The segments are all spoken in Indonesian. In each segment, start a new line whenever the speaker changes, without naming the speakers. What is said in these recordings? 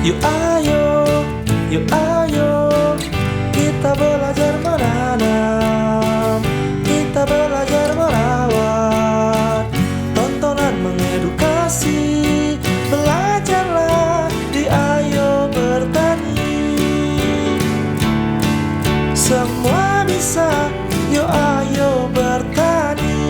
Yuk ayo, yuk ayo, kita belajar menanam, kita belajar merawat. Tontonan mengedukasi, belajarlah di Ayo Bertani. Semua bisa, yuk ayo bertani.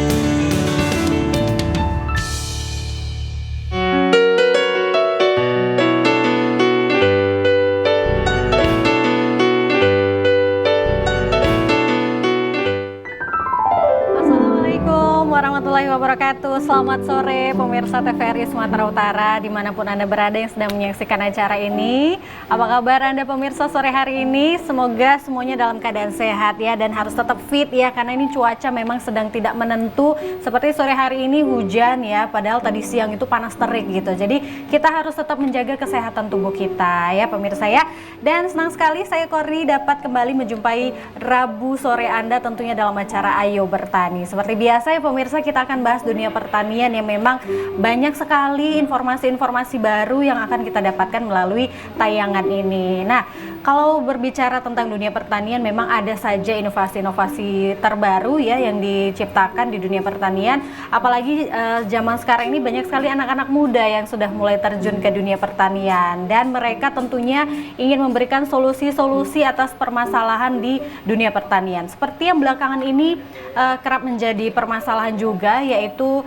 Assalamualaikum warahmatullahi wabarakatuh. Selamat sore pemirsa TVRI Sumatera Utara dimanapun Anda berada yang sedang menyaksikan acara ini. Apa kabar Anda pemirsa sore hari ini? Semoga semuanya dalam keadaan sehat ya, dan harus tetap fit ya, karena ini cuaca memang sedang tidak menentu. Seperti sore hari ini hujan ya, padahal tadi siang itu panas terik gitu. Jadi kita harus tetap menjaga kesehatan tubuh kita ya pemirsa ya. Dan senang sekali saya Korni dapat kembali menjumpai Rabu sore Anda tentunya dalam acara Ayo Bertani. Seperti biasa ya pemirsa, kita akan bahas dunia pertanian yang memang banyak sekali informasi-informasi baru yang akan kita dapatkan melalui tayangan ini. Nah, kalau berbicara tentang dunia pertanian, memang ada saja inovasi-inovasi terbaru ya yang diciptakan di dunia pertanian. Apalagi zaman sekarang ini banyak sekali anak-anak muda yang sudah mulai terjun ke dunia pertanian, dan mereka tentunya ingin memberikan solusi-solusi atas permasalahan di dunia pertanian. Seperti yang belakangan ini kerap menjadi permasalahan juga, yaitu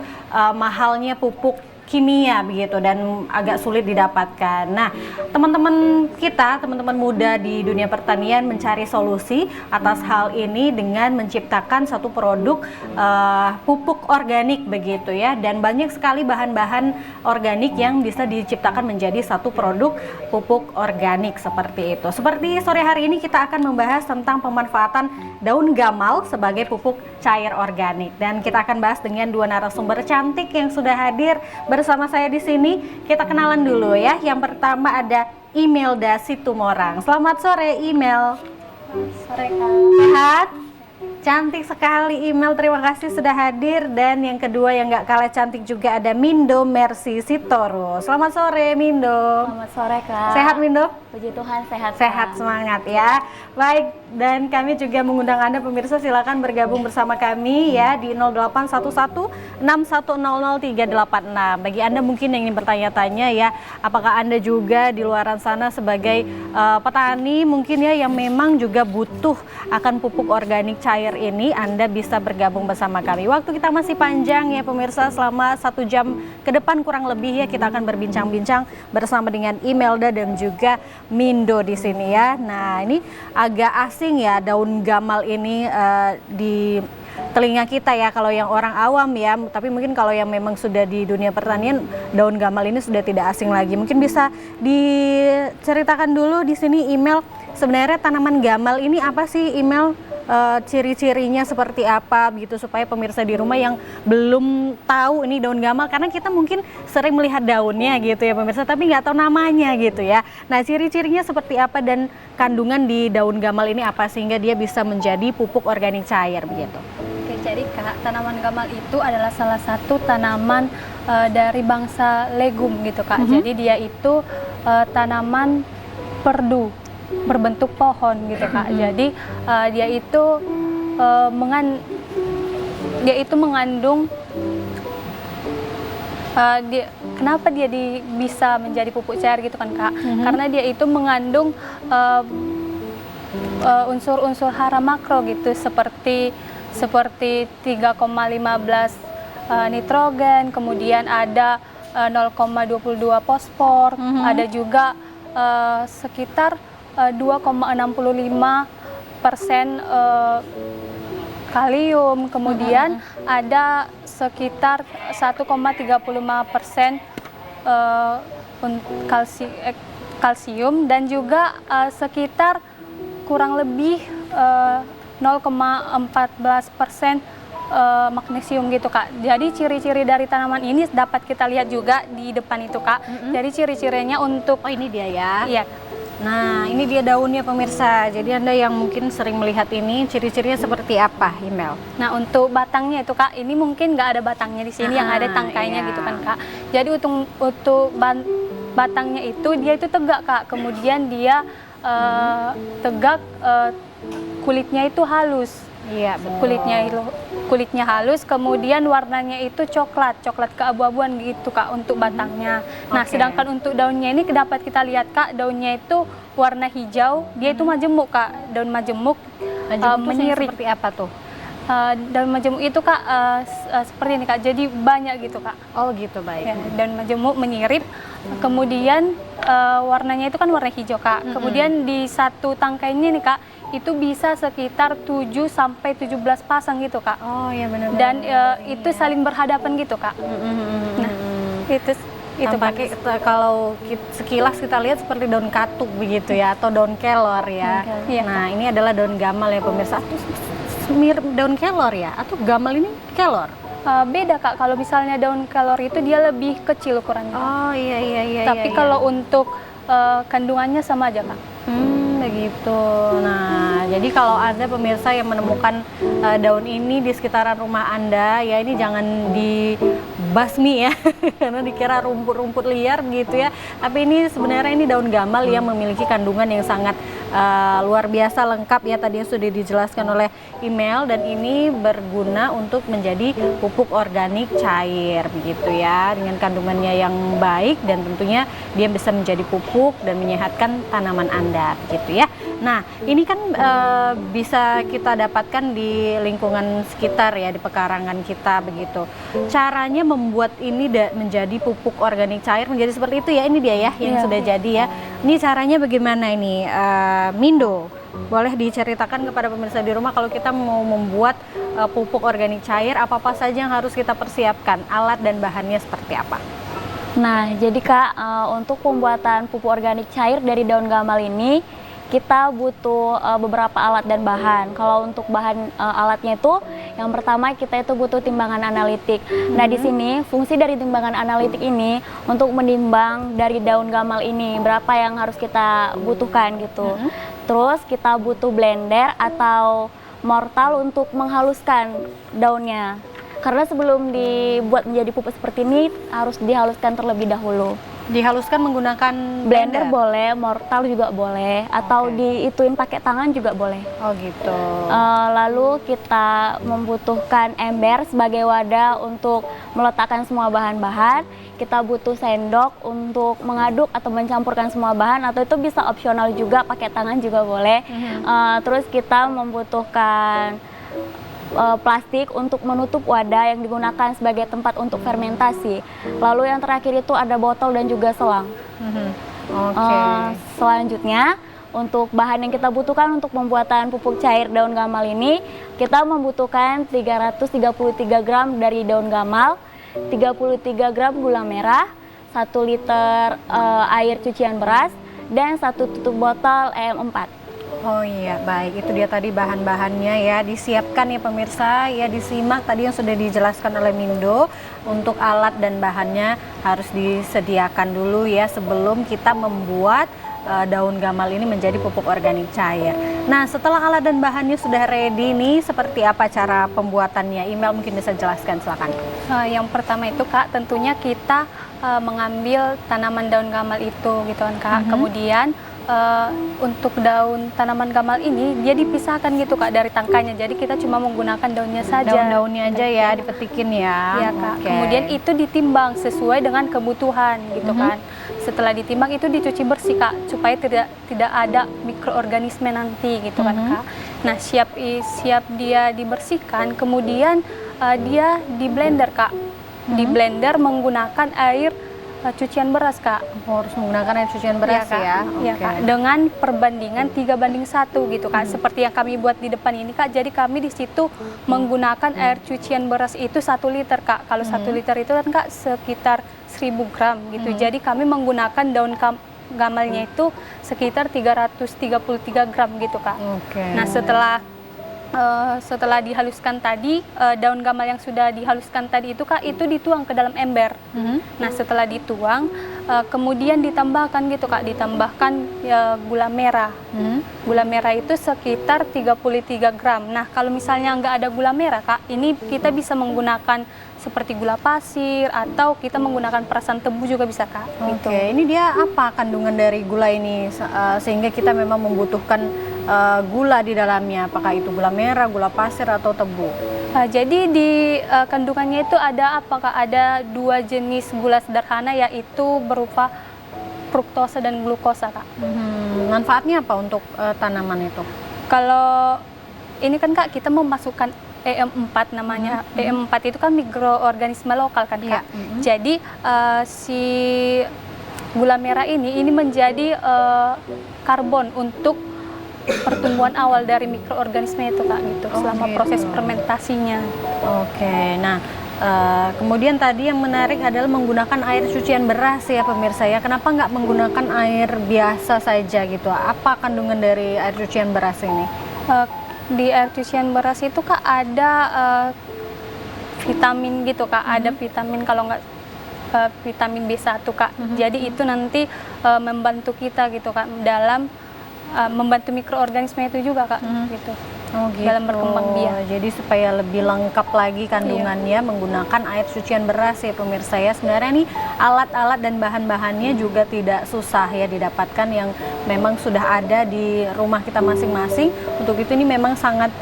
mahalnya pupuk kimia begitu dan agak sulit didapatkan. Nah, teman-teman kita, teman-teman muda di dunia pertanian mencari solusi atas hal ini dengan menciptakan satu produk pupuk organik begitu ya, dan banyak sekali bahan-bahan organik yang bisa diciptakan menjadi satu produk pupuk organik seperti itu. Seperti sore hari ini kita akan membahas tentang pemanfaatan daun gamal sebagai pupuk cair organik, dan kita akan bahas dengan dua narasumber cantik yang sudah hadir bersama saya di sini. Kita kenalan dulu ya. Yang pertama ada Imelda Situmorang. Selamat sore Imel.
Sore Kak.
Sehat? Cantik sekali Imel, terima kasih sudah hadir. Dan yang kedua yang gak kalah cantik juga ada Mindo Mercy Sitorus. Selamat sore Mindo.
Selamat sore Kak.
Sehat Mindo?
Puji Tuhan sehat.
Sehat,
Kak.
semangat ya. Baik, dan kami juga mengundang Anda pemirsa, silakan bergabung bersama kami ya di 0811-6100-386. Bagi Anda mungkin yang ingin bertanya-tanya ya, apakah Anda juga di luaran sana sebagai petani mungkin ya yang memang juga butuh akan pupuk organik cair ini, Anda bisa bergabung bersama kami. Waktu kita masih panjang ya pemirsa, selama 1 jam ke depan kurang lebih ya, kita akan berbincang-bincang bersama dengan Imelda dan juga Mindo di sini ya. Nah, ini agak asing ya daun gamal ini di telinga kita ya kalau yang orang awam ya, tapi mungkin kalau yang memang sudah di dunia pertanian, daun gamal ini sudah tidak asing lagi. Mungkin bisa diceritakan dulu di sini Imel, sebenarnya tanaman gamal ini apa sih Imel? Ciri-cirinya seperti apa gitu, supaya pemirsa di rumah yang belum tahu ini daun gamal, karena kita mungkin sering melihat daunnya gitu ya pemirsa, tapi nggak tahu namanya gitu ya. Nah, ciri-cirinya seperti apa dan kandungan di daun gamal ini apa sehingga dia bisa menjadi pupuk organik cair begitu?
Oke, jadi Kak, tanaman gamal itu adalah salah satu tanaman dari bangsa legum gitu Kak. Jadi dia itu tanaman perdu berbentuk pohon gitu Kak. Jadi dia itu mengandung kenapa dia bisa menjadi pupuk cair gitu kan Kak? Karena dia itu mengandung unsur-unsur hara makro gitu, seperti 3,15 nitrogen, kemudian ada 0,22 fosfor, ada juga sekitar 2,65% kalium, kemudian ada sekitar 1,35% kalsium, dan juga sekitar kurang lebih 0,14% magnesium gitu Kak. Jadi ciri-ciri dari tanaman ini dapat kita lihat juga di depan itu Kak. Jadi ciri-cirinya untuk
ini dia ya.
Iya.
Nah, ini dia daunnya pemirsa. Jadi Anda yang mungkin sering melihat ini, ciri-cirinya seperti apa, Imel?
Nah, untuk batangnya itu Kak, ini mungkin nggak ada batangnya di sini, yang ada tangkainya
iya.
gitu kan Kak. Jadi untuk batangnya itu dia itu tegak Kak, kemudian dia tegak, kulitnya itu halus.
Iya, betul.
Kulitnya halus, kemudian warnanya itu coklat keabu-abuan gitu Kak untuk batangnya. Nah,
Oke.
sedangkan untuk daunnya ini dapat kita lihat Kak, daunnya itu warna hijau, dia itu majemuk Kak, daun majemuk,
Majemuk tuh
menyirip.
seperti apa tuh?
Daun majemuk itu Kak seperti ini Kak, jadi banyak gitu Kak.
Oh gitu, baik.
Ya, daun majemuk menyirip, kemudian warnanya itu kan warna hijau Kak. Kemudian di satu tangkai ini nih Kak, itu bisa sekitar 7 sampai 17 pasang gitu Kak.
Oh iya, benar-benar.
Dan itu saling berhadapan gitu Kak. Nah, itu
tampaknya kalau sekilas kita lihat seperti daun katuk begitu ya, atau daun kelor ya.
Daun kelor. Iya,
Nah, ini adalah daun gamal ya pemirsa. Mirip daun kelor ya, atau gamal ini kelor?
beda Kak, kalau misalnya daun kelor itu dia lebih kecil ukurannya.
Oh iya.
Tapi kalau untuk kandungannya sama aja Kak.
Begitu. Nah, jadi kalau Anda pemirsa yang menemukan daun ini di sekitaran rumah Anda, ya ini jangan dibasmi ya, karena dikira rumput-rumput liar gitu ya. Tapi ini sebenarnya ini daun gamal yang memiliki kandungan yang sangat luar biasa lengkap ya, tadi sudah dijelaskan oleh email, dan ini berguna untuk menjadi pupuk organik cair begitu ya, dengan kandungannya yang baik, dan tentunya dia bisa menjadi pupuk dan menyehatkan tanaman Anda begitu ya. Nah, ini kan bisa kita dapatkan di lingkungan sekitar ya, di pekarangan kita begitu. Caranya membuat ini menjadi pupuk organik cair menjadi seperti itu ya, ini dia ya yang sudah jadi ya. Ini caranya bagaimana ini, Mindo? Boleh diceritakan kepada pemirsa di rumah kalau kita mau membuat pupuk organik cair, apa-apa saja yang harus kita persiapkan, alat dan bahannya seperti apa?
Nah, jadi Kak, untuk pembuatan pupuk organik cair dari daun gamal ini, kita butuh beberapa alat dan bahan. Kalau untuk bahan alatnya itu, yang pertama kita itu butuh timbangan analitik. Nah, di sini fungsi dari timbangan analitik ini untuk menimbang dari daun gamal ini berapa yang harus kita butuhkan gitu. Terus kita butuh blender atau mortal untuk menghaluskan daunnya. Karena sebelum dibuat menjadi pupuk seperti ini harus dihaluskan terlebih dahulu.
Dihaluskan menggunakan
Blender boleh, mortal juga boleh, atau diituin pakai tangan juga boleh.
Oh gitu.
Lalu kita membutuhkan ember sebagai wadah untuk meletakkan semua bahan-bahan. Kita butuh sendok untuk mengaduk atau mencampurkan semua bahan, atau itu bisa opsional juga, pakai tangan juga boleh. Terus kita membutuhkan plastik untuk menutup wadah yang digunakan sebagai tempat untuk fermentasi. Lalu yang terakhir itu ada botol dan juga selang. Selanjutnya, untuk bahan yang kita butuhkan untuk pembuatan pupuk cair daun gamal ini, kita membutuhkan 333 gram dari daun gamal, 33 gram gula merah, 1 liter air cucian beras, dan 1 tutup botol EM4.
Oh iya, baik. Itu dia tadi bahan-bahannya ya. Disiapkan ya pemirsa, ya disimak tadi yang sudah dijelaskan oleh Mindo. Untuk alat dan bahannya harus disediakan dulu ya sebelum kita membuat daun gamal ini menjadi pupuk organik cair. Nah, setelah alat dan bahannya sudah ready nih, seperti apa cara pembuatannya? Email mungkin bisa jelaskan, silakan.
Yang pertama itu Kak, tentunya kita mengambil tanaman daun gamal itu gitu kan Kak. Kemudian untuk daun tanaman gamal ini dia dipisahkan gitu Kak dari tangkainya. Jadi kita cuma menggunakan daunnya saja.
Daun-daunnya aja ya dipetikin ya.
Iya Kak. Kemudian itu ditimbang sesuai dengan kebutuhan gitu kan. Setelah ditimbang itu dicuci bersih Kak supaya tidak ada mikroorganisme nanti gitu kan Kak. Nah, siap dia dibersihkan, kemudian dia di blender Kak. Di blender menggunakan air cucian beras Kak.
Harus menggunakan air cucian beras ya.
Iya Kak. Dengan perbandingan 3:1 gitu Kak. Seperti yang kami buat di depan ini Kak. Jadi kami di situ menggunakan air cucian beras itu 1 liter Kak. Kalau 1 liter itu kan Kak sekitar 1000 gram gitu. Jadi kami menggunakan daun gamalnya itu sekitar 333 gram gitu Kak. Nah, setelah setelah dihaluskan tadi, daun gamal yang sudah dihaluskan tadi itu Kak, itu dituang ke dalam ember. Nah setelah dituang, kemudian ditambahkan gitu Kak, ditambahkan gula merah. Gula merah itu sekitar 33 gram. Nah kalau misalnya nggak ada gula merah Kak, ini kita bisa menggunakan seperti gula pasir atau kita menggunakan perasan tebu juga bisa Kak. Gitu.
Oke, ini dia apa kandungan dari gula ini sehingga kita memang membutuhkan gula di dalamnya? Apakah itu gula merah, gula pasir atau tebu?
Jadi di kandungannya itu ada apakah ada 2 jenis gula sederhana, yaitu berupa fruktosa dan glukosa Kak.
Manfaatnya apa untuk tanaman itu?
Kalau ini kan Kak, kita memasukkan EM4 namanya. EM4 itu kan mikroorganisme lokal kan Kak. Jadi si gula merah ini menjadi karbon untuk pertumbuhan awal dari mikroorganisme itu Kak gitu, selama proses fermentasinya.
Oke, nah kemudian tadi yang menarik adalah menggunakan air cucian beras ya pemirsa ya. Kenapa nggak menggunakan air biasa saja gitu? Apa kandungan dari air cucian beras ini?
Di air cucian beras itu Kak ada vitamin gitu Kak, ada vitamin, kalau nggak vitamin B1 Kak. Jadi itu nanti membantu kita gitu Kak dalam membantu mikroorganisme itu juga Kak gitu.
Gitu.
Dalam berkembang biak.
Jadi supaya lebih lengkap lagi kandungannya menggunakan air cucian beras ya pemirsa ya. Sebenarnya nih alat-alat dan bahan-bahannya juga tidak susah ya didapatkan, yang memang sudah ada di rumah kita masing-masing. Untuk itu ini memang sangat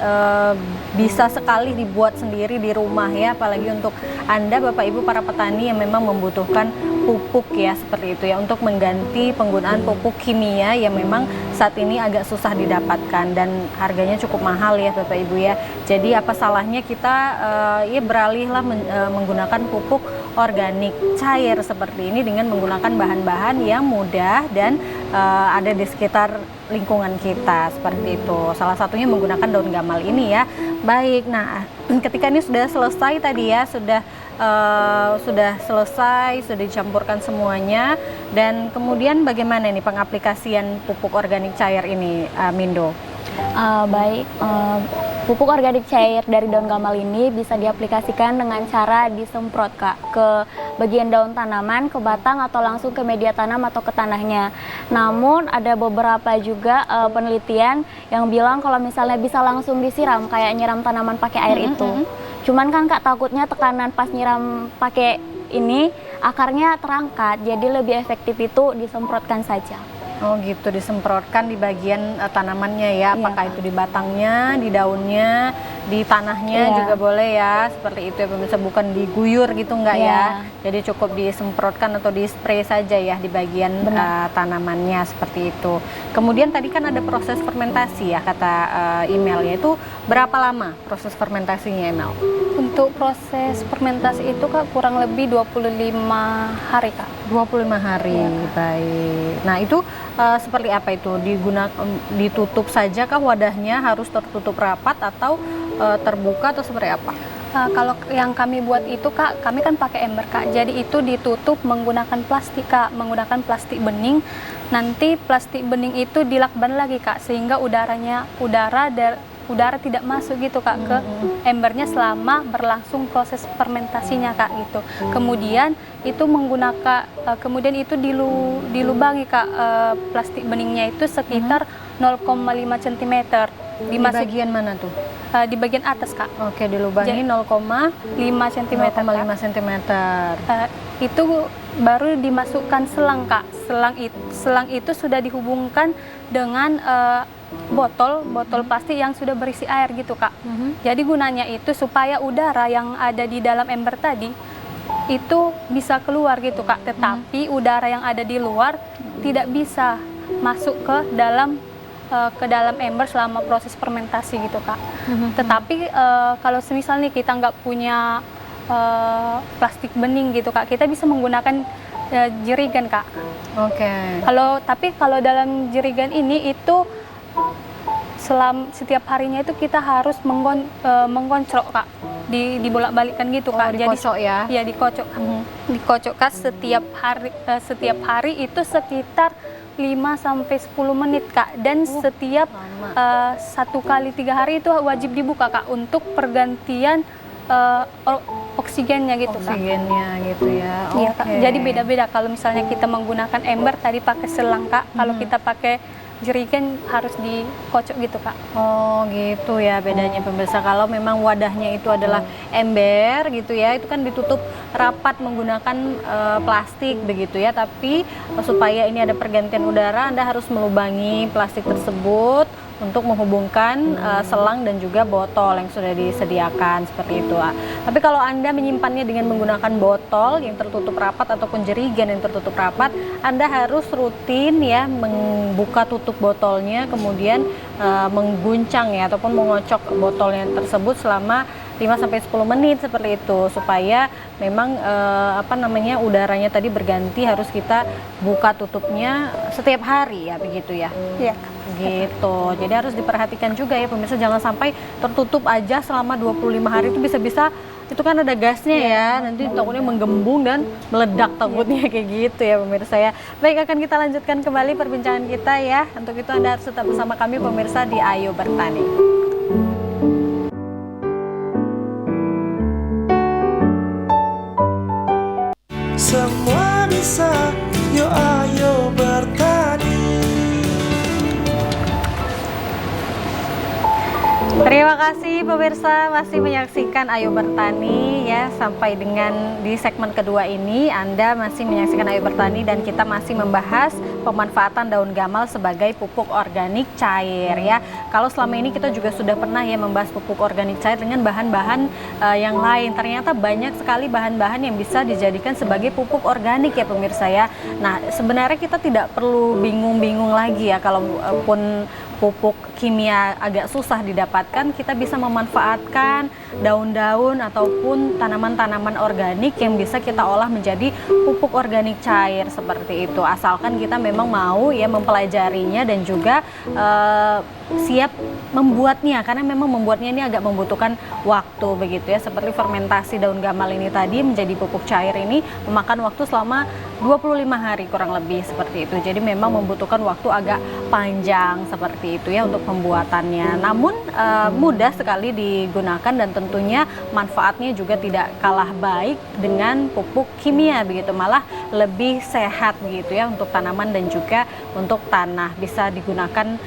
bisa sekali dibuat sendiri di rumah ya, apalagi untuk Anda Bapak Ibu para petani yang memang membutuhkan pupuk ya seperti itu ya, untuk mengganti penggunaan pupuk kimia yang memang saat ini agak susah didapatkan dan harganya cukup mahal ya Bapak Ibu ya. Jadi apa salahnya kita ya beralihlah menggunakan pupuk organik cair seperti ini dengan menggunakan bahan-bahan yang mudah dan ada di sekitar lingkungan kita seperti itu. Salah satunya menggunakan daun gamal ini ya. Baik, nah ketika ini sudah selesai tadi ya, sudah selesai, sudah dicampurkan semuanya, dan kemudian bagaimana nih pengaplikasian pupuk organik cair ini, Mindo?
Baik, pupuk organik cair dari daun gamal ini bisa diaplikasikan dengan cara disemprot Kak ke bagian daun tanaman, ke batang, atau langsung ke media tanam atau ke tanahnya. Namun ada beberapa juga penelitian yang bilang kalau misalnya bisa langsung disiram, kayak nyiram tanaman pakai air itu. Cuman kan Kak, takutnya tekanan pas nyiram pakai ini akarnya terangkat, jadi lebih efektif itu disemprotkan saja.
Oh gitu, disemprotkan di bagian tanamannya ya, apakah itu di batangnya, di daunnya, di tanahnya juga boleh ya, seperti itu ya pemirsa, bukan diguyur gitu enggak ya. Jadi cukup disemprotkan atau di spray saja ya di bagian tanamannya seperti itu. Kemudian tadi kan ada proses fermentasi ya kata Imel, yaitu berapa lama proses fermentasinya Imel?
Untuk proses fermentasi itu Kak kurang lebih 25 hari Kak.
25 hari, baik. Nah itu seperti apa itu? Ditutup saja kah wadahnya, harus tertutup rapat atau terbuka atau seperti apa?
Kalau yang kami buat itu Kak, kami kan pakai ember Kak, jadi itu ditutup menggunakan plastik Kak, menggunakan plastik bening. Nanti plastik bening itu dilakban lagi Kak, sehingga udara tidak masuk gitu Kak ke embernya selama berlangsung proses fermentasinya Kak gitu. Kemudian itu kemudian itu dilubangi Kak, plastik beningnya itu sekitar 0,5 cm.
Di bagian mana tuh?
Di bagian atas Kak.
Oke, dilubangi 0,5
cm.
0,5 cm.
Itu baru dimasukkan selang Kak. Selang itu sudah dihubungkan dengan botol plastik yang sudah berisi air gitu Kak. Jadi gunanya itu supaya udara yang ada di dalam ember tadi itu bisa keluar gitu Kak. Tetapi udara yang ada di luar tidak bisa masuk ke dalam ember selama proses fermentasi gitu Kak. Tetapi kalau semisal nih kita nggak punya plastik bening gitu Kak, kita bisa menggunakan jerigen Kak.
Oke.
Tapi kalau dalam jerigen ini itu setiap harinya itu kita harus menggoncrok Kak, dibolak-balikkan gitu
Oh,
Kak.
dikocok ya?
Iya dikocok. Dikocok Kak setiap hari itu sekitar 5 sampai 10 menit Kak, dan setiap
lama.
1 kali 3 hari itu wajib dibuka Kak untuk pergantian oksigennya gitu Kak.
Oksigennya gitu ya.
Iya Kak.
Oke.
Jadi beda-beda kalau misalnya kita menggunakan ember tadi pakai selang Kak, kalau kita pakai jerigen harus dikocok gitu Kak.
Oh gitu ya bedanya pemirsa. Kalau memang wadahnya itu adalah ember gitu ya, itu kan ditutup rapat menggunakan plastik begitu ya. Tapi supaya ini ada pergantian udara, Anda harus melubangi plastik tersebut untuk menghubungkan selang dan juga botol yang sudah disediakan seperti itu. Tapi kalau Anda menyimpannya dengan menggunakan botol yang tertutup rapat ataupun jerigen yang tertutup rapat, Anda harus rutin ya membuka tutup botolnya, kemudian mengguncang ya ataupun mengocok botolnya tersebut selama 5-10 menit seperti itu, supaya memang udaranya tadi berganti, harus kita buka tutupnya setiap hari ya begitu ya.
Iya.
Gitu. Jadi harus diperhatikan juga ya pemirsa, jangan sampai tertutup aja selama 25 hari, itu bisa-bisa itu kan ada gasnya ya, nanti takutnya menggembung dan meledak takutnya kayak gitu ya pemirsa ya. Baik, akan kita lanjutkan kembali perbincangan kita ya. Untuk itu Anda harus tetap bersama kami pemirsa di Ayo Bertani.
Semua bisa, yuk ayo bertani.
Terima kasih pemirsa masih menyaksikan Ayo Bertani ya, sampai dengan di segmen kedua ini Anda masih menyaksikan Ayo Bertani dan kita masih membahas pemanfaatan daun gamal sebagai pupuk organik cair ya. Kalau selama ini kita juga sudah pernah ya membahas pupuk organik cair dengan bahan-bahan yang lain, ternyata banyak sekali bahan-bahan yang bisa dijadikan sebagai pupuk organik ya pemirsa ya. Nah sebenarnya kita tidak perlu bingung-bingung lagi ya, kalaupun pupuk kimia agak susah didapatkan, kita bisa memanfaatkan daun-daun ataupun tanaman-tanaman organik yang bisa kita olah menjadi pupuk organik cair seperti itu, asalkan kita memang mau ya mempelajarinya dan juga siap membuatnya, karena memang membuatnya ini agak membutuhkan waktu begitu ya. Seperti fermentasi daun gamal ini tadi menjadi pupuk cair ini memakan waktu selama 25 hari kurang lebih seperti itu. Jadi memang membutuhkan waktu agak panjang seperti itu ya untuk pembuatannya. Namun mudah sekali digunakan dan tentunya manfaatnya juga tidak kalah baik dengan pupuk kimia begitu, malah lebih sehat begitu ya untuk tanaman dan juga untuk tanah, bisa digunakan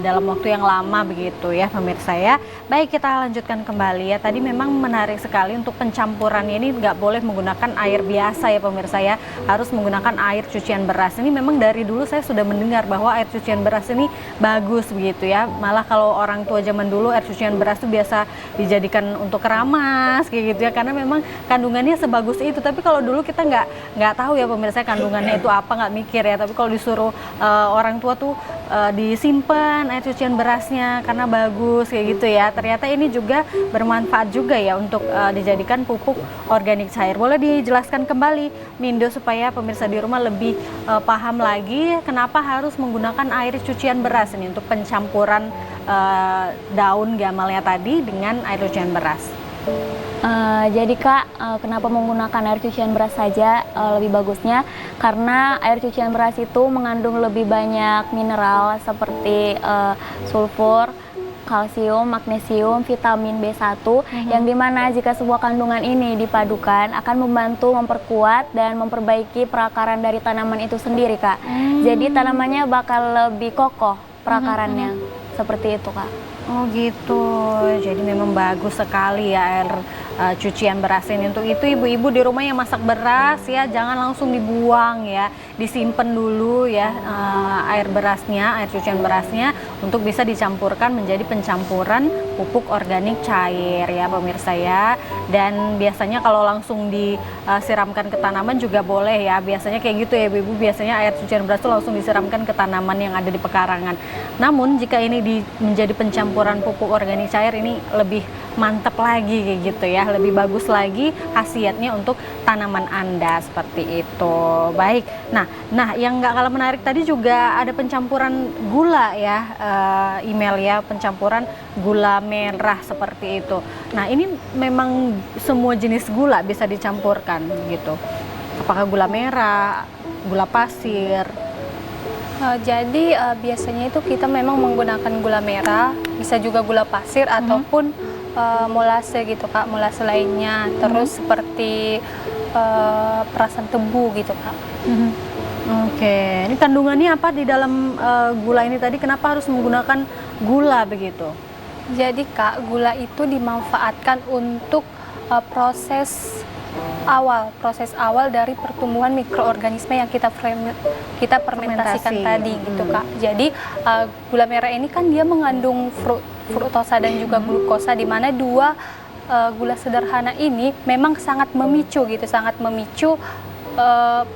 dalam waktu yang lama begitu ya pemirsa ya. Baik, kita lanjutkan kembali ya. Tadi memang menarik sekali untuk pencampurannya ini nggak boleh menggunakan air biasa ya pemirsa ya, harus menggunakan air cucian beras. Ini memang dari dulu saya sudah mendengar bahwa air cucian beras ini bagus begitu ya. Malah kalau orang tua zaman dulu air cucian beras itu biasa dijadikan untuk keramas kayak gitu ya, karena memang kandungannya sebagus itu. Tapi kalau dulu kita nggak tahu ya pemirsa kandungannya itu apa, nggak mikir ya. Tapi kalau disuruh orang tua tuh disimpan air cucian berasnya karena bagus kayak gitu ya. Ternyata ini juga bermanfaat juga ya untuk dijadikan pupuk organik cair. Boleh dijelaskan kembali Mindo supaya pemirsa di rumah lebih paham lagi kenapa harus menggunakan air cucian beras ini untuk pencampuran daun gamalnya tadi dengan air cucian beras.
Jadi Kak, kenapa menggunakan air cucian beras saja lebih bagusnya? Karena air cucian beras itu mengandung lebih banyak mineral seperti sulfur, kalsium, magnesium, vitamin B1 yang dimana jika sebuah kandungan ini dipadukan akan membantu memperkuat dan memperbaiki perakaran dari tanaman itu sendiri Kak. Jadi tanamannya bakal lebih kokoh perakarannya, seperti itu Kak.
Oh gitu, jadi memang bagus sekali ya air cucian beras ini. Untuk itu ibu-ibu di rumah yang masak beras ya, jangan langsung dibuang ya, disimpan dulu ya air berasnya, air cucian berasnya untuk bisa dicampurkan menjadi pencampuran pupuk organik cair ya pemirsa ya. Dan biasanya kalau langsung disiramkan ke tanaman juga boleh ya, biasanya kayak gitu ya ibu-ibu, biasanya air cucian beras itu langsung disiramkan ke tanaman yang ada di pekarangan. Namun jika ini menjadi pencampuran pupuk organik cair, ini lebih mantep lagi kayak gitu ya, lebih bagus lagi khasiatnya untuk tanaman Anda seperti itu. Baik, nah yang nggak kalah menarik tadi juga ada pencampuran gula ya, email ya, pencampuran gula merah seperti itu. Nah ini memang semua jenis gula bisa dicampurkan gitu, apakah gula merah, gula pasir?
Jadi biasanya itu kita memang menggunakan gula merah, bisa juga gula pasir ataupun molase gitu Kak, molase lainnya. Terus seperti perasan tebu gitu Kak.
Oke, ini kandungannya apa di dalam gula ini tadi? Kenapa harus menggunakan gula begitu?
Jadi Kak, gula itu dimanfaatkan untuk proses awal dari pertumbuhan mikroorganisme yang kita fermentasikan tadi gitu Kak. Jadi gula merah ini kan dia mengandung fruktosa dan juga glukosa, di mana dua gula sederhana ini memang sangat memicu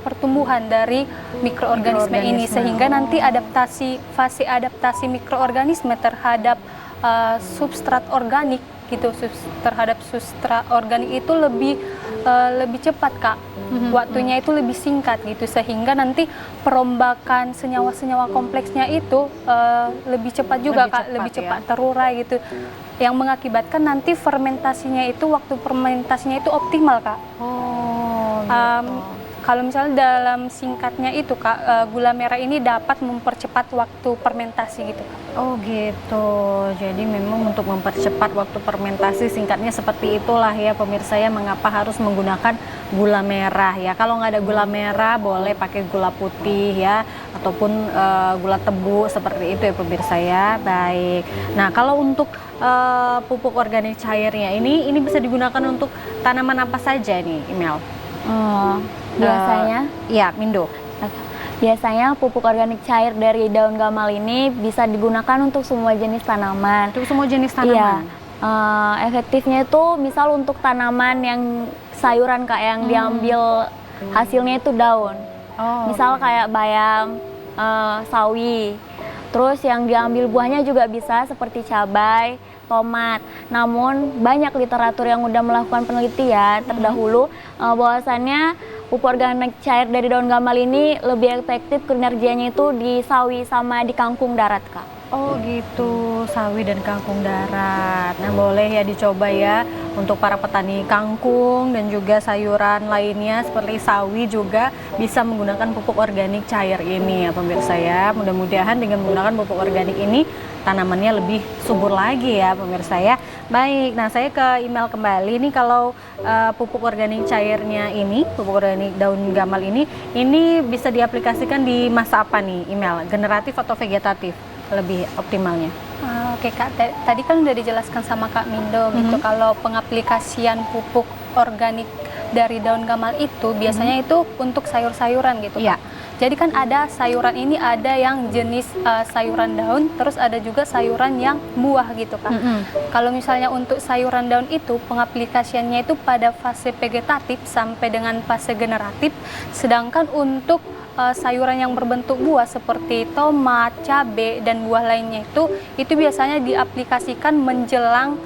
pertumbuhan dari mikroorganisme ini, sehingga nanti fase adaptasi mikroorganisme terhadap substrat organik gitu, terhadap substrat organik itu lebih cepat Kak. Waktunya itu lebih singkat gitu, sehingga nanti perombakan senyawa-senyawa kompleksnya itu lebih cepat juga Kak, lebih cepat terurai gitu, yang mengakibatkan nanti waktu fermentasinya itu optimal Kak. Kalau misalnya dalam singkatnya itu Kak, gula merah ini dapat mempercepat waktu fermentasi gitu Kak.
Oh gitu, jadi memang untuk mempercepat waktu fermentasi, singkatnya seperti itulah ya pemirsa ya, mengapa harus menggunakan gula merah ya. Kalau nggak ada gula merah boleh pakai gula putih ya, ataupun gula tebu seperti itu ya pemirsa ya. Baik, nah kalau untuk pupuk organik cairnya ini bisa digunakan untuk tanaman apa saja nih Imel?
Biasanya
ya Mindo.
Biasanya pupuk organik cair dari daun gamal ini bisa digunakan untuk semua jenis tanaman.
Untuk semua jenis tanaman?
Iya, efektifnya itu misal untuk tanaman yang sayuran Kak, yang diambil hasilnya itu daun. Misal kayak bayam, sawi. Terus yang diambil buahnya juga bisa seperti cabai, tomat. Namun banyak literatur yang udah melakukan penelitian terdahulu bahwasannya pupuk organik cair dari daun gamal ini lebih efektif kinerjanya itu di sawi sama di kangkung darat Kak.
Oh gitu, sawi dan kangkung darat. Nah boleh ya dicoba ya untuk para petani kangkung dan juga sayuran lainnya seperti sawi juga bisa menggunakan pupuk organik cair ini ya pemirsa ya. Mudah-mudahan dengan menggunakan pupuk organik ini tanamannya lebih subur lagi ya pemirsa ya. Baik, nah saya ke email kembali nih, kalau pupuk organik cairnya ini, pupuk organik daun gamal ini bisa diaplikasikan di masa apa nih email? Generatif atau vegetatif lebih optimalnya?
Oke Kak, tadi kan udah dijelaskan sama Kak Mindo gitu, kalau pengaplikasian pupuk organik dari daun gamal itu biasanya itu untuk sayur-sayuran gitu Kak. Jadi kan ada sayuran ini, ada yang jenis sayuran daun, terus ada juga sayuran yang buah gitu Kak. Kalau misalnya untuk sayuran daun itu pengaplikasiannya itu pada fase vegetatif sampai dengan fase generatif, sedangkan untuk sayuran yang berbentuk buah seperti tomat, cabai, dan buah lainnya itu biasanya diaplikasikan menjelang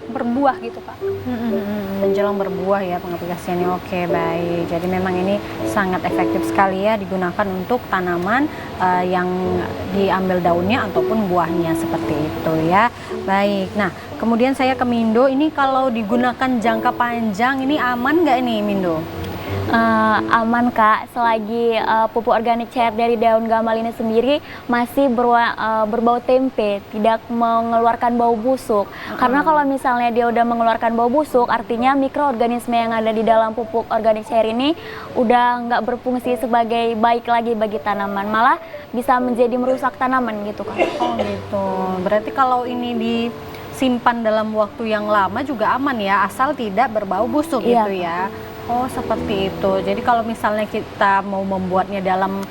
berbuah gitu Kak.
Menjelang berbuah ya pengaplikasiannya. Oke, baik. Jadi memang ini sangat efektif sekali ya digunakan untuk tanaman yang diambil daunnya ataupun buahnya seperti itu ya. Baik. Nah, kemudian saya ke Mindo, ini kalau digunakan jangka panjang ini aman nggak nih Mindo?
Aman Kak, selagi pupuk organik cair dari daun gamal ini sendiri masih berbau tempe, tidak mengeluarkan bau busuk. Karena kalau misalnya dia udah mengeluarkan bau busuk, artinya mikroorganisme yang ada di dalam pupuk organik cair ini udah nggak berfungsi sebagai baik lagi bagi tanaman, malah bisa menjadi merusak tanaman gitu Kak.
Oh gitu, berarti kalau ini disimpan dalam waktu yang lama juga aman ya, asal tidak berbau busuk gitu ya. Oh seperti itu. Jadi kalau misalnya kita mau membuatnya dalam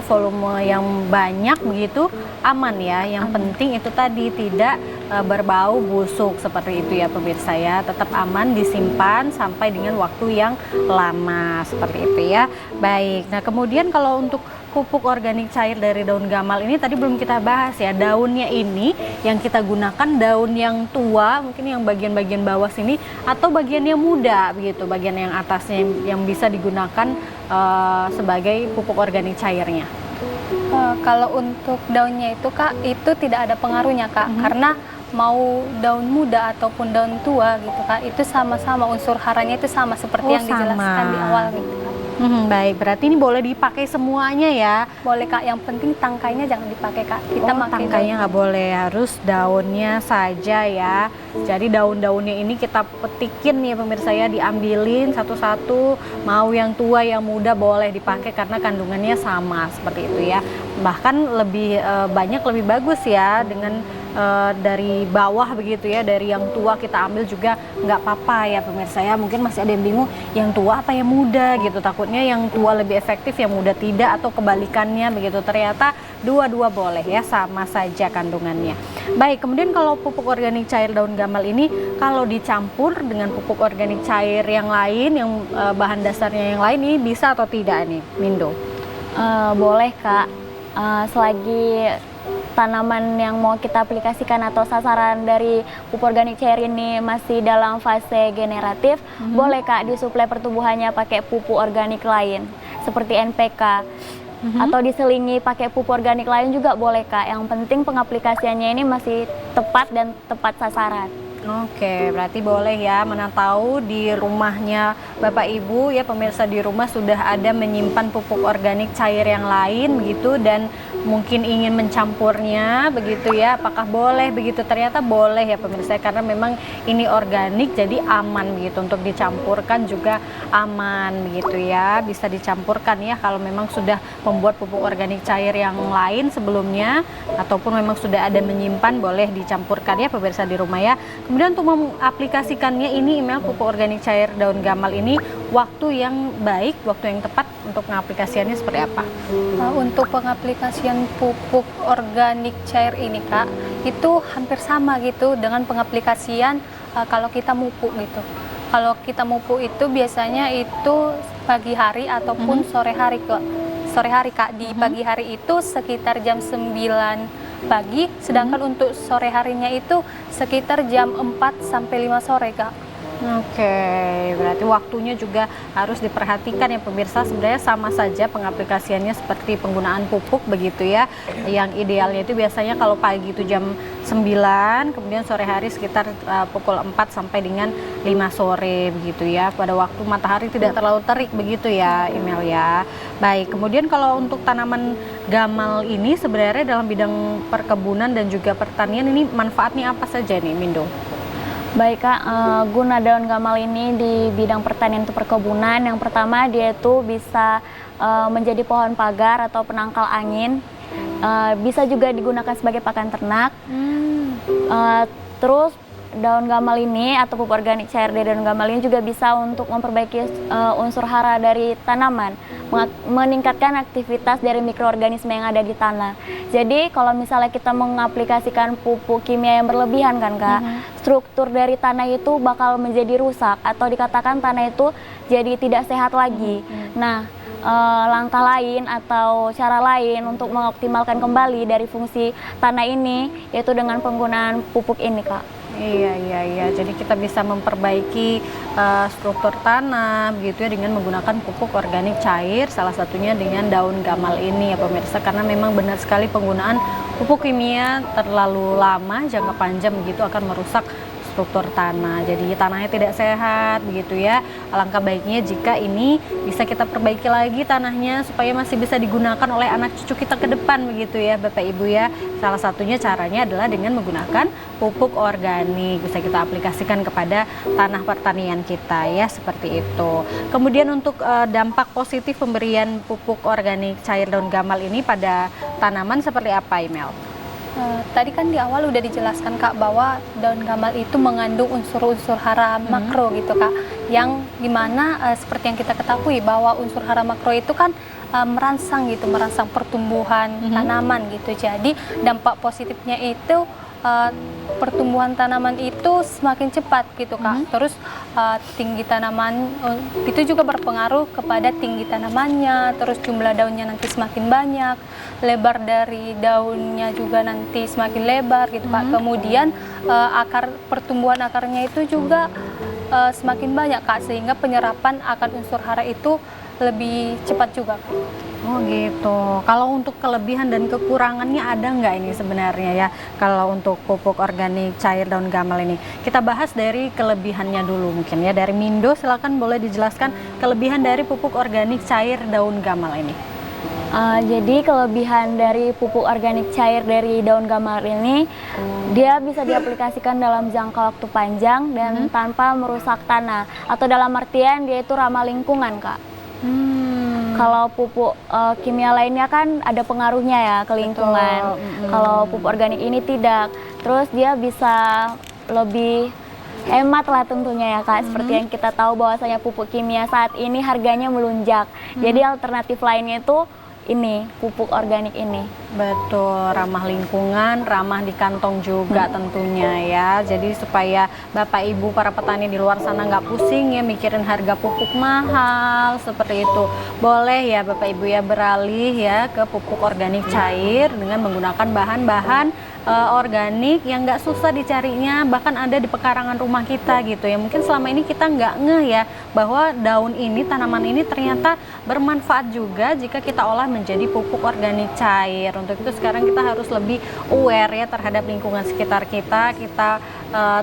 volume yang banyak begitu, aman ya. Yang penting itu tadi tidak berbau busuk seperti itu ya pemirsa ya. Tetap aman disimpan sampai dengan waktu yang lama seperti itu ya. Baik. Nah kemudian kalau untuk pupuk organik cair dari daun gamal ini tadi belum kita bahas ya. Daunnya ini yang kita gunakan daun yang tua, mungkin yang bagian-bagian bawah sini atau bagian yang muda begitu, bagian yang atasnya yang bisa digunakan sebagai pupuk organik cairnya.
Kalau untuk daunnya itu Kak, itu tidak ada pengaruhnya Kak, karena mau daun muda ataupun daun tua gitu Kak, itu sama-sama unsur haranya itu sama seperti yang dijelaskan di awal gitu Kak.
Baik, berarti ini boleh dipakai semuanya ya?
Boleh Kak, yang penting tangkainya jangan dipakai Kak. Kita pakai
tangkainya nggak boleh, harus daunnya saja ya. Jadi daun-daunnya ini kita petikin nih pemirsa ya, diambilin satu-satu. Mau yang tua, yang muda boleh dipakai karena kandungannya sama seperti itu ya. Bahkan lebih banyak lebih bagus ya dengan dari bawah begitu ya, dari yang tua kita ambil juga nggak apa-apa ya pemirsa ya. Mungkin masih ada yang bingung yang tua apa yang muda gitu, takutnya yang tua lebih efektif yang muda tidak atau kebalikannya begitu. Ternyata dua-dua boleh ya, sama saja kandungannya. Baik, kemudian kalau pupuk organik cair daun gamal ini kalau dicampur dengan pupuk organik cair yang lain, yang bahan dasarnya yang lain, ini bisa atau tidak nih Mindo?
Boleh Kak, selagi tanaman yang mau kita aplikasikan atau sasaran dari pupuk organik cair ini masih dalam fase generatif, boleh Kak disuplai pertumbuhannya pakai pupuk organik lain seperti NPK. Atau diselingi pakai pupuk organik lain juga boleh Kak. Yang penting pengaplikasiannya ini masih tepat dan tepat sasaran.
Oke, berarti boleh ya, mana tahu di rumahnya Bapak Ibu ya pemirsa di rumah sudah ada menyimpan pupuk organik cair yang lain begitu dan mungkin ingin mencampurnya begitu ya, apakah boleh begitu? Ternyata boleh ya pemirsa, karena memang ini organik jadi aman begitu, untuk dicampurkan juga aman begitu ya, bisa dicampurkan ya kalau memang sudah membuat pupuk organik cair yang lain sebelumnya ataupun memang sudah ada menyimpan, boleh dicampurkan ya pemirsa di rumah ya. Kemudian untuk mengaplikasikannya ini email pupuk organik cair daun gamal ini, waktu yang baik, waktu yang tepat untuk pengaplikasiannya seperti apa?
Untuk pengaplikasian pupuk organik cair ini Kak, itu hampir sama gitu dengan pengaplikasian kalau kita mupuk gitu. Kalau kita mupuk itu biasanya itu pagi hari ataupun sore hari Kak. Sore hari Kak, di pagi hari itu sekitar jam 9 pagi, sedangkan untuk sore harinya itu sekitar jam 4 sampai 5 sore Kak.
Oke, berarti waktunya juga harus diperhatikan ya pemirsa. Sebenarnya sama saja pengaplikasiannya seperti penggunaan pupuk begitu ya. Yang idealnya itu biasanya kalau pagi itu jam 9, kemudian sore hari sekitar pukul 4 sampai dengan 5 sore begitu ya. Pada waktu matahari tidak terlalu terik begitu ya Email ya. Baik, kemudian kalau untuk tanaman gamal ini sebenarnya dalam bidang perkebunan dan juga pertanian ini manfaatnya apa saja nih Mindo?
Baik Kak, guna daun gamal ini di bidang pertanian atau perkebunan, yang pertama dia itu bisa menjadi pohon pagar atau penangkal angin, bisa juga digunakan sebagai pakan ternak. Terus daun gamal ini atau pupuk organik cair dari daun gamal ini juga bisa untuk memperbaiki unsur hara dari tanaman, meningkatkan aktivitas dari mikroorganisme yang ada di tanah. Jadi kalau misalnya kita mengaplikasikan pupuk kimia yang berlebihan kan Kak, struktur dari tanah itu bakal menjadi rusak atau dikatakan tanah itu jadi tidak sehat lagi. Nah, langkah lain atau cara lain untuk mengoptimalkan kembali dari fungsi tanah ini yaitu dengan penggunaan pupuk ini Kak.
Iya. Jadi kita bisa memperbaiki struktur tanah begitu ya dengan menggunakan pupuk organik cair, salah satunya dengan daun gamal ini ya pemirsa, karena memang benar sekali penggunaan pupuk kimia terlalu lama, jangka panjang begitu akan merusak struktur tanah. Jadi tanahnya tidak sehat begitu ya. Alangkah baiknya jika ini bisa kita perbaiki lagi tanahnya supaya masih bisa digunakan oleh anak cucu kita ke depan begitu ya Bapak Ibu ya. Salah satunya caranya adalah dengan menggunakan pupuk organik. Bisa kita aplikasikan kepada tanah pertanian kita ya, seperti itu. Kemudian untuk dampak positif pemberian pupuk organik cair daun gamal ini pada tanaman seperti apa Email?
Tadi kan di awal udah dijelaskan Kak bahwa daun gamal itu mengandung unsur-unsur hara makro gitu Kak, yang dimana seperti yang kita ketahui bahwa unsur hara makro itu kan merangsang pertumbuhan tanaman gitu. Jadi dampak positifnya itu pertumbuhan tanaman itu semakin cepat gitu Kak. Terus tinggi tanaman itu juga berpengaruh kepada tinggi tanamannya, terus jumlah daunnya nanti semakin banyak, lebar dari daunnya juga nanti semakin lebar gitu Kak. Kemudian pertumbuhan akarnya itu juga semakin banyak Kak, sehingga penyerapan akan unsur hara itu lebih cepat juga Kak.
Oh gitu. Kalau untuk kelebihan dan kekurangannya ada nggak ini sebenarnya ya? Kalau untuk pupuk organik cair daun gamal ini, kita bahas dari kelebihannya dulu mungkin ya. Dari Mindo, silakan boleh dijelaskan kelebihan dari pupuk organik cair daun gamal ini.
Jadi kelebihan dari pupuk organik cair dari daun gamal ini, dia bisa diaplikasikan dalam jangka waktu panjang dan tanpa merusak tanah. Atau dalam artian dia itu ramah lingkungan Kak. Kalau pupuk kimia lainnya kan ada pengaruhnya ya ke lingkungan. Kalau pupuk organik ini tidak. Terus dia bisa lebih hemat lah tentunya ya Kak. Seperti yang kita tahu bahwasanya pupuk kimia saat ini harganya melunjak. Jadi alternatif lainnya itu ini, pupuk organik ini.
Betul, ramah lingkungan, ramah di kantong juga tentunya ya. Jadi supaya Bapak Ibu para petani di luar sana nggak pusing ya mikirin harga pupuk mahal seperti itu. Boleh ya Bapak Ibu ya beralih ya ke pupuk organik cair dengan menggunakan bahan-bahan organik yang nggak susah dicarinya, bahkan ada di pekarangan rumah kita gitu ya. Mungkin selama ini kita nggak ngeh ya bahwa daun ini, tanaman ini ternyata bermanfaat juga jika kita olah menjadi pupuk organik cair. Untuk itu sekarang kita harus lebih aware ya terhadap lingkungan sekitar kita. Kita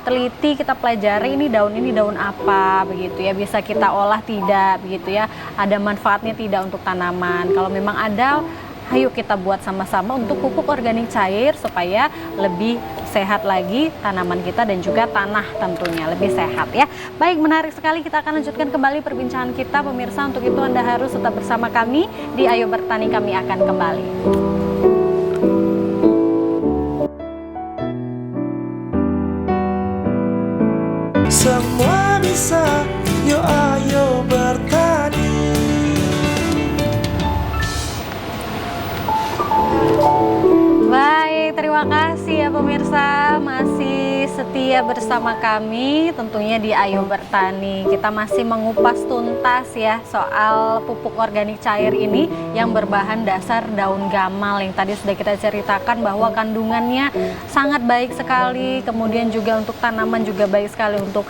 teliti, kita pelajari ini daun apa begitu ya, bisa kita olah tidak begitu ya, ada manfaatnya tidak untuk tanaman. Kalau memang ada, ayo kita buat sama-sama untuk pupuk organik cair supaya lebih sehat lagi tanaman kita dan juga tanah tentunya lebih sehat ya. Baik, menarik sekali, kita akan lanjutkan kembali perbincangan kita pemirsa. Untuk itu Anda harus tetap bersama kami di Ayo Bertani, kami akan kembali.
Semua bisa, yo ayo bertani.
Baik, terima kasih ya pemirsa, masih setia bersama kami tentunya di Ayo Bertani. Kita masih mengupas tuntas ya soal pupuk organik cair ini yang berbahan dasar daun gamal yang tadi sudah kita ceritakan bahwa kandungannya sangat baik sekali, kemudian juga untuk tanaman juga baik sekali untuk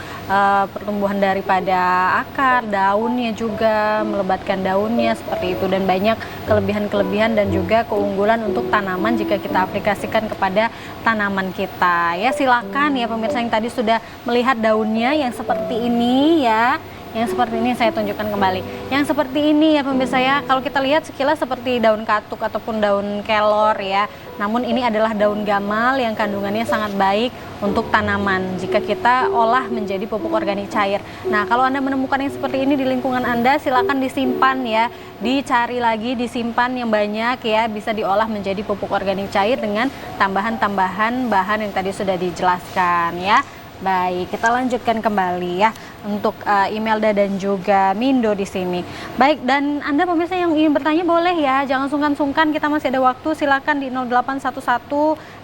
pertumbuhan daripada akar, daunnya juga, melebatkan daunnya seperti itu, dan banyak kelebihan-kelebihan dan juga keunggulan untuk tanaman jika kita aplikasikan kepada tanaman kita ya. Silakan ya pemirsa yang tadi sudah melihat daunnya yang seperti ini ya, yang seperti ini saya tunjukkan kembali. Yang seperti ini ya pemirsa ya, kalau kita lihat sekilas seperti daun katuk ataupun daun kelor ya, namun ini adalah daun gamal yang kandungannya sangat baik untuk tanaman jika kita olah menjadi pupuk organik cair. Nah, kalau Anda menemukan yang seperti ini di lingkungan Anda, silakan disimpan ya, dicari lagi, disimpan yang banyak ya, bisa diolah menjadi pupuk organik cair dengan tambahan-tambahan bahan yang tadi sudah dijelaskan ya. Baik, kita lanjutkan kembali ya untuk Imelda dan juga Mindo di sini. Baik, dan Anda pemirsa yang ingin bertanya boleh ya, jangan sungkan-sungkan, kita masih ada waktu. Silakan di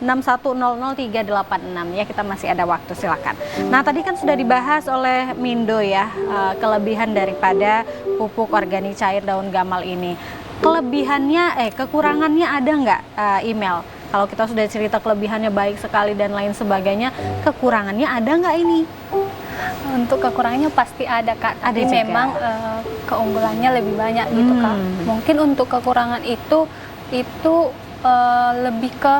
0811-6100-386 ya, kita masih ada waktu, silakan. Nah, tadi kan sudah dibahas oleh Mindo ya kelebihan daripada pupuk organik cair daun gamal ini. Kelebihannya, kekurangannya ada nggak, Imel? Kalau kita sudah cerita kelebihannya baik sekali dan lain sebagainya, kekurangannya ada nggak ini?
Untuk kekurangannya pasti ada Kak, tapi
juga.
memang keunggulannya lebih banyak gitu Kak. Mungkin untuk kekurangan itu lebih ke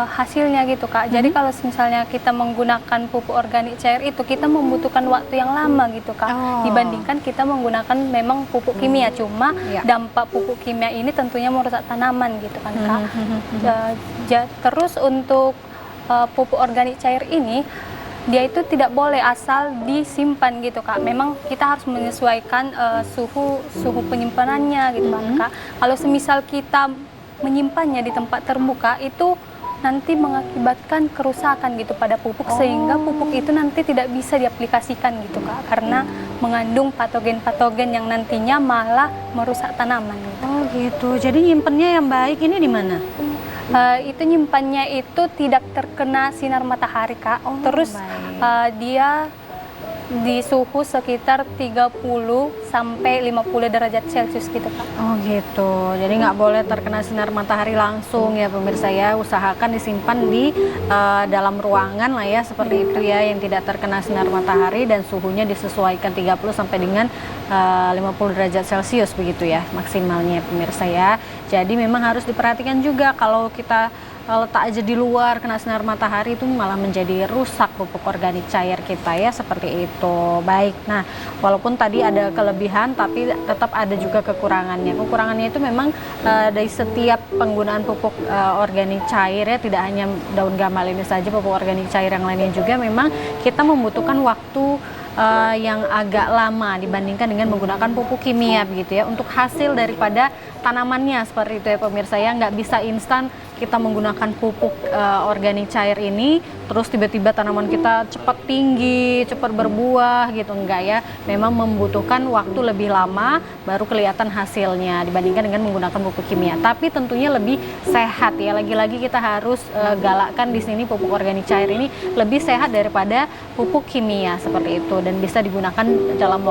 hasilnya gitu Kak. Jadi kalau misalnya kita menggunakan pupuk organik cair itu, kita membutuhkan waktu yang lama gitu Kak, dibandingkan kita menggunakan memang pupuk kimia. Cuma dampak pupuk kimia ini tentunya merusak tanaman gitu kan Kak. Terus untuk pupuk organik cair ini, dia itu tidak boleh asal disimpan gitu Kak. Memang kita harus menyesuaikan suhu penyimpanannya gitu kan Kak. Kalau semisal kita menyimpannya di tempat terbuka, itu nanti mengakibatkan kerusakan gitu pada pupuk, sehingga pupuk itu nanti tidak bisa diaplikasikan gitu Kak, karena mengandung patogen-patogen yang nantinya malah merusak tanaman gitu.
Oh gitu, jadi nyimpennya yang baik ini di mana?
Itu nyimpannya itu tidak terkena sinar matahari Kak. Terus dia di suhu sekitar 30 sampai 50 derajat Celcius gitu Kak.
Oh gitu, jadi nggak boleh terkena sinar matahari langsung ya pemirsa ya. Usahakan disimpan di dalam ruangan lah ya, seperti itu ya, yang tidak terkena sinar matahari dan suhunya disesuaikan 30 sampai dengan 50 derajat Celcius begitu ya maksimalnya pemirsa ya. Jadi memang harus diperhatikan juga kalau kita letak aja di luar kena sinar matahari itu malah menjadi rusak pupuk organik cair kita ya, seperti itu. Baik, nah walaupun tadi ada kelebihan tapi tetap ada juga kekurangannya. Kekurangannya itu memang dari setiap penggunaan pupuk organik cair ya, tidak hanya daun gamal ini saja, pupuk organik cair yang lainnya juga memang kita membutuhkan waktu yang agak lama dibandingkan dengan menggunakan pupuk kimia begitu ya, untuk hasil daripada tanamannya seperti itu ya pemirsa ya. Nggak bisa instan kita menggunakan pupuk organik cair ini terus tiba-tiba tanaman kita cepat tinggi, cepat berbuah gitu, enggak ya. Memang membutuhkan waktu lebih lama baru kelihatan hasilnya dibandingkan dengan menggunakan pupuk kimia. Tapi tentunya lebih sehat ya. Lagi-lagi kita harus galakkan di sini pupuk organik cair ini lebih sehat daripada pupuk kimia seperti itu, dan bisa digunakan dalam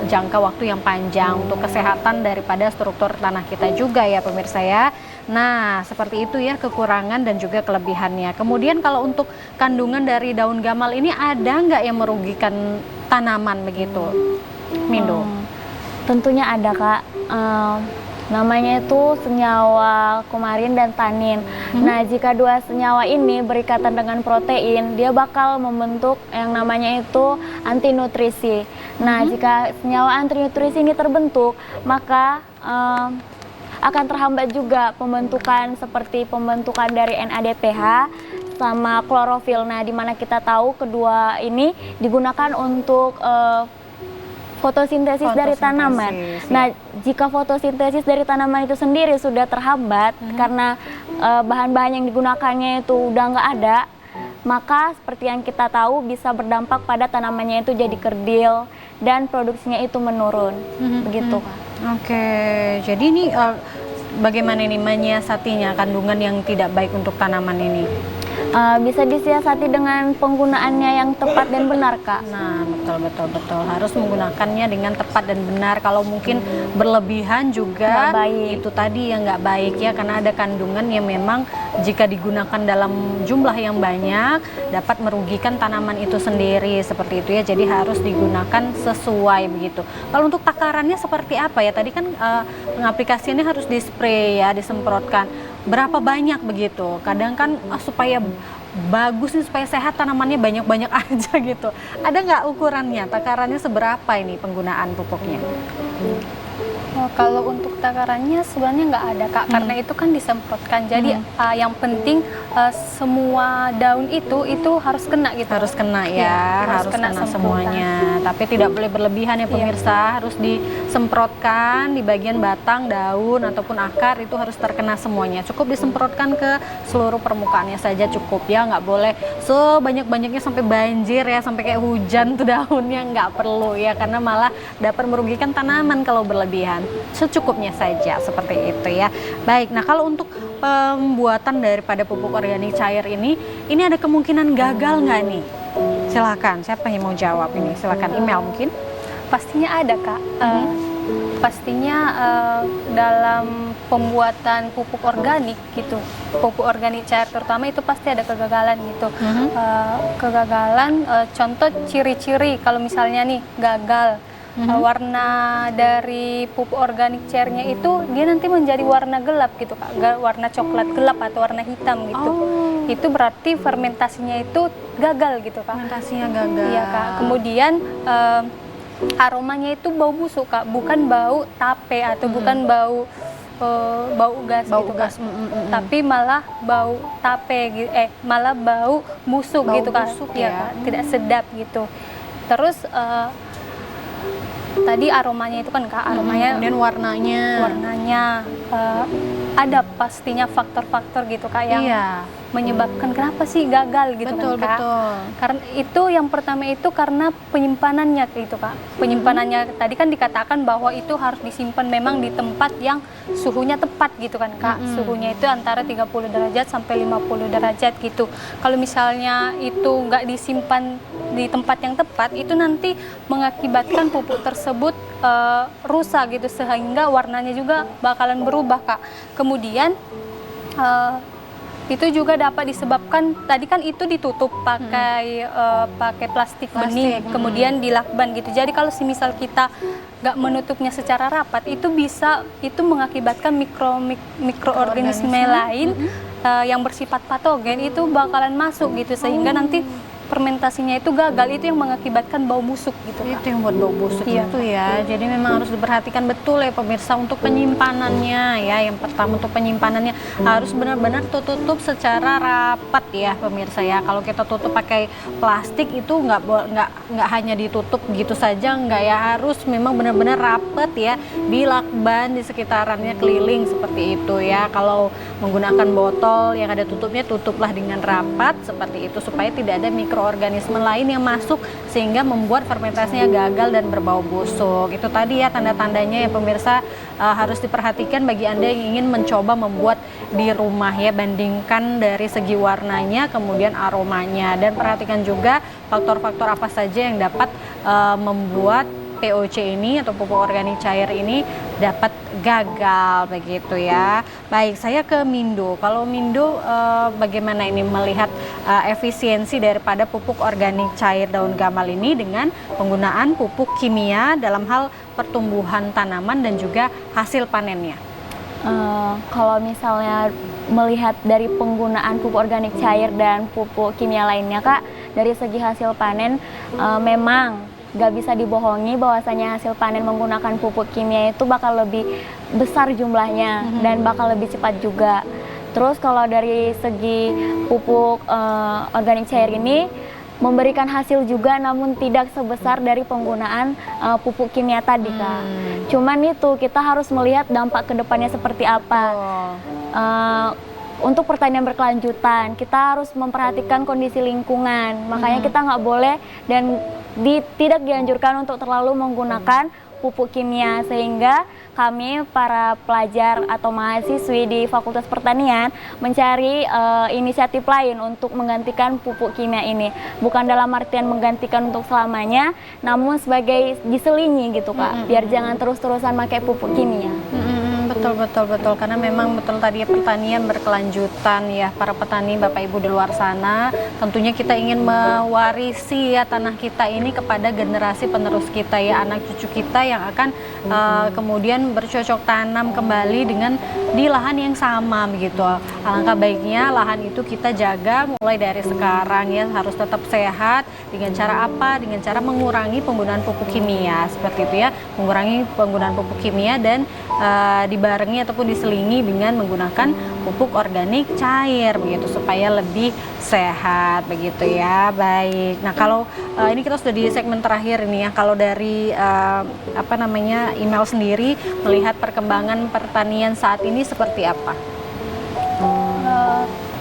jangka waktu yang panjang untuk kesehatan daripada struktur tanah kita juga ya pemirsa ya. Nah, seperti itu ya kekurangan dan juga kelebihannya. Kemudian kalau untuk kandungan dari daun gamal ini ada nggak yang merugikan tanaman begitu, Mindo?
Tentunya ada Kak. Namanya itu senyawa kumarin dan tanin. Nah, jika dua senyawa ini berikatan dengan protein, dia bakal membentuk yang namanya itu antinutrisi. Nah, jika senyawa antinutrisi ini terbentuk, maka akan terhambat juga pembentukan seperti pembentukan dari NADPH sama klorofil. Nah, dimana kita tahu kedua ini digunakan untuk fotosintesis dari tanaman. Nah, jika fotosintesis dari tanaman itu sendiri sudah terhambat karena bahan-bahan yang digunakannya itu udah nggak ada, maka seperti yang kita tahu bisa berdampak pada tanamannya itu jadi kerdil dan produksinya itu menurun. Begitu Kak.
Oke, jadi ini bagaimana ini menyiasatinya kandungan yang tidak baik untuk tanaman ini?
Bisa disiasati dengan penggunaannya yang tepat dan benar Kak.
Nah, betul. Harus menggunakannya dengan tepat dan benar. Kalau mungkin berlebihan juga itu tadi yang nggak baik ya, karena ada kandungan yang memang jika digunakan dalam jumlah yang banyak dapat merugikan tanaman itu sendiri seperti itu ya. Jadi harus digunakan sesuai begitu. Kalau untuk takarannya seperti apa ya? Tadi kan pengaplikasiannya harus dispray ya, disemprotkan. Berapa banyak begitu? Kadang kan supaya bagus nih, supaya sehat tanamannya banyak-banyak aja gitu. Ada nggak ukurannya? Takarannya seberapa ini penggunaan pupuknya?
Kalau untuk takarannya sebenarnya nggak ada Kak, karena itu kan disemprotkan. Jadi yang penting semua daun itu harus kena gitu.
Harus kena ya, harus kena semuanya. Tapi tidak boleh berlebihan ya pemirsa. Harus disemprotkan di bagian batang, daun ataupun akar, itu harus terkena semuanya. Cukup disemprotkan ke seluruh permukaannya saja cukup ya, nggak boleh sebanyak-banyaknya sampai banjir ya, sampai kayak hujan tuh daunnya, nggak perlu ya, karena malah dapat merugikan tanaman kalau berlebihan. Secukupnya saja seperti itu ya. Baik, nah kalau untuk pembuatan daripada pupuk organik cair ini ada kemungkinan gagal nggak nih? Silakan, siapa yang mau jawab ini? Silakan email mungkin.
Pastinya ada Kak. Pastinya dalam pembuatan pupuk organik gitu, pupuk organik cair terutama itu pasti ada kegagalan gitu. Kegagalan, contoh ciri-ciri kalau misalnya nih gagal. Warna dari pupuk organik cairnya itu dia nanti menjadi warna gelap gitu Kak, warna coklat gelap atau warna hitam gitu. Itu berarti fermentasinya itu gagal gitu Kak.
Fermentasinya gagal.
Iya Kak. Kemudian aromanya itu bau busuk Kak, bukan bau tape atau bukan bau gas gitu Kak. Tapi malah bau tape malah bau busuk gitu Kak. Iya Kak, tidak sedap gitu. Terus tadi aromanya itu kan Kak, aromanya
kemudian warnanya
ada pastinya faktor-faktor gitu Kak yang
Iya,
menyebabkan kenapa sih gagal gitu
betul
kan Kak.
betul.
Karena itu yang pertama itu karena penyimpanannya gitu Kak. Penyimpanannya tadi kan dikatakan bahwa itu harus disimpan memang di tempat yang suhunya tepat gitu kan Kak. Suhunya itu antara 30 derajat sampai 50 derajat gitu. Kalau misalnya itu nggak disimpan di tempat yang tepat, itu nanti mengakibatkan pupuk tersebut rusak gitu sehingga warnanya juga bakalan berubah Kak. Kemudian itu juga dapat disebabkan tadi kan itu ditutup pakai pakai plastik bening, kemudian dilakban gitu. Jadi kalau semisal kita nggak menutupnya secara rapat, itu bisa mengakibatkan mikroorganisme lain yang bersifat patogen itu bakalan masuk gitu sehingga nanti fermentasinya itu gagal, itu yang mengakibatkan bau busuk gitu Kak.
Itu yang buat bau busuk
Iya.
itu ya. Jadi memang harus diperhatikan betul ya pemirsa untuk penyimpanannya ya. Yang pertama untuk penyimpanannya harus benar-benar tutup secara rapat ya pemirsa ya. Kalau kita tutup pakai plastik itu nggak hanya ditutup gitu saja, nggak ya, harus memang benar-benar rapat ya, dilakban di sekitarannya keliling seperti itu ya. Kalau menggunakan botol yang ada tutupnya, tutuplah dengan rapat seperti itu supaya tidak ada mikroorganisme lain yang masuk sehingga membuat fermentasinya gagal dan berbau busuk. Itu tadi ya tanda-tandanya ya pemirsa, harus diperhatikan bagi Anda yang ingin mencoba membuat di rumah ya. Bandingkan dari segi warnanya kemudian aromanya, dan perhatikan juga faktor-faktor apa saja yang dapat membuat POC ini atau pupuk organik cair ini dapat gagal begitu ya. Baik, saya ke Mindo. Kalau Mindo bagaimana ini melihat efisiensi daripada pupuk organik cair daun gamal ini dengan penggunaan pupuk kimia dalam hal pertumbuhan tanaman dan juga hasil panennya?
Kalau misalnya melihat dari penggunaan pupuk organik cair dan pupuk kimia lainnya Kak, dari segi hasil panen memang gak bisa dibohongi bahwasanya hasil panen menggunakan pupuk kimia itu bakal lebih besar jumlahnya dan bakal lebih cepat juga. Terus kalau dari segi pupuk organik cair ini memberikan hasil juga, namun tidak sebesar dari penggunaan pupuk kimia tadi Kak. Cuman itu kita harus melihat dampak kedepannya seperti apa. Untuk pertanian berkelanjutan kita harus memperhatikan kondisi lingkungan, makanya kita nggak boleh dan tidak dianjurkan untuk terlalu menggunakan pupuk kimia, sehingga kami para pelajar atau mahasiswi di Fakultas Pertanian mencari inisiatif lain untuk menggantikan pupuk kimia ini. Bukan dalam artian menggantikan untuk selamanya, namun sebagai diselingi gitu Kak, biar jangan terus-terusan pakai pupuk kimia.
Betul, karena memang betul tadi pertanian berkelanjutan ya, para petani Bapak Ibu di luar sana, tentunya kita ingin mewarisi ya tanah kita ini kepada generasi penerus kita ya, anak cucu kita yang akan kemudian bercocok tanam kembali dengan di lahan yang sama begitu. Alangkah baiknya lahan itu kita jaga mulai dari sekarang ya, harus tetap sehat. Dengan cara apa? Dengan cara mengurangi penggunaan pupuk kimia seperti itu ya, mengurangi penggunaan pupuk kimia dan dibarengi ataupun diselingi dengan menggunakan pupuk organik cair begitu supaya lebih sehat begitu ya. Baik. Nah, kalau ini kita sudah di segmen terakhir ini ya. Kalau dari email sendiri melihat perkembangan pertanian saat ini seperti apa?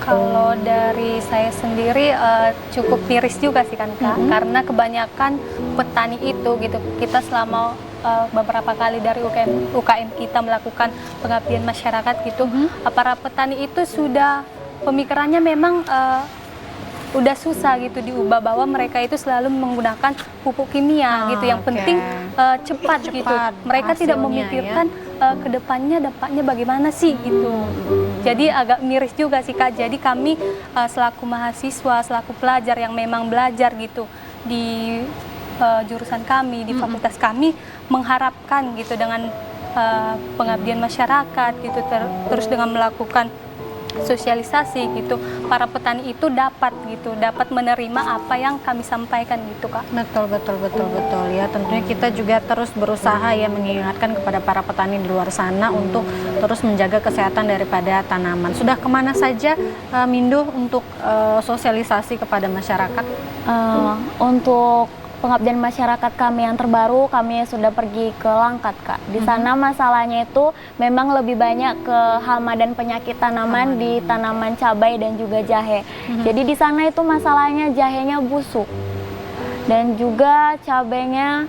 Kalau dari saya sendiri cukup miris juga sih kan Kak, karena kebanyakan petani itu gitu, kita selama beberapa kali dari UKM kita melakukan pengabdian masyarakat gitu, para petani itu sudah pemikirannya memang udah susah gitu diubah, bahwa mereka itu selalu menggunakan pupuk kimia gitu, yang penting cepat gitu, mereka tidak memikirkan kedepannya dampaknya bagaimana sih gitu. Jadi agak miris juga sih Kak. Jadi kami selaku mahasiswa, selaku pelajar yang memang belajar gitu di jurusan kami, di fakultas kami, mengharapkan gitu dengan pengabdian masyarakat gitu, terus dengan melakukan sosialisasi gitu, para petani itu dapat menerima apa yang kami sampaikan gitu Kak.
Betul ya. Tentunya kita juga terus berusaha ya mengingatkan kepada para petani di luar sana untuk terus menjaga kesehatan daripada tanaman. Sudah kemana saja Mindo untuk sosialisasi kepada masyarakat?
Untuk pengabdian masyarakat kami yang terbaru, kami sudah pergi ke Langkat, Kak. Di sana masalahnya itu memang lebih banyak ke hama dan penyakit tanaman di tanaman cabai dan juga jahe. Jadi di sana itu masalahnya jahenya busuk dan juga cabainya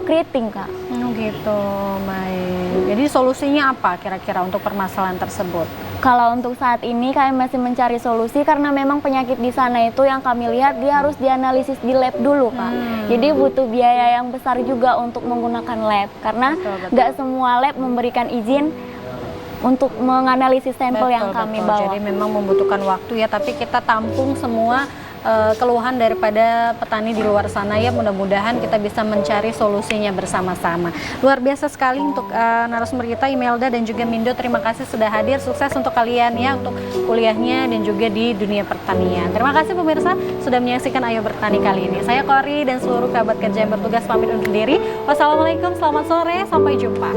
keriting, Kak.
Gitu, baik. Jadi solusinya apa kira-kira untuk permasalahan tersebut?
Kalau untuk saat ini kami masih mencari solusi karena memang penyakit di sana itu yang kami lihat dia harus dianalisis di lab dulu, Kak. Jadi butuh biaya yang besar juga untuk menggunakan lab karena nggak semua lab memberikan izin untuk menganalisis sampel yang kami bawa.
Jadi memang membutuhkan waktu ya, tapi kita tampung semua keluhan daripada petani di luar sana ya, mudah-mudahan kita bisa mencari solusinya bersama-sama. Luar biasa sekali untuk narasumber kita Imelda dan juga Mindo, terima kasih sudah hadir, sukses untuk kalian ya untuk kuliahnya dan juga di dunia pertanian. Terima kasih pemirsa sudah menyaksikan Ayo Bertani kali ini. Saya Kori dan seluruh kerabat kerja yang bertugas pamit undur diri. Wassalamualaikum, selamat sore, sampai jumpa.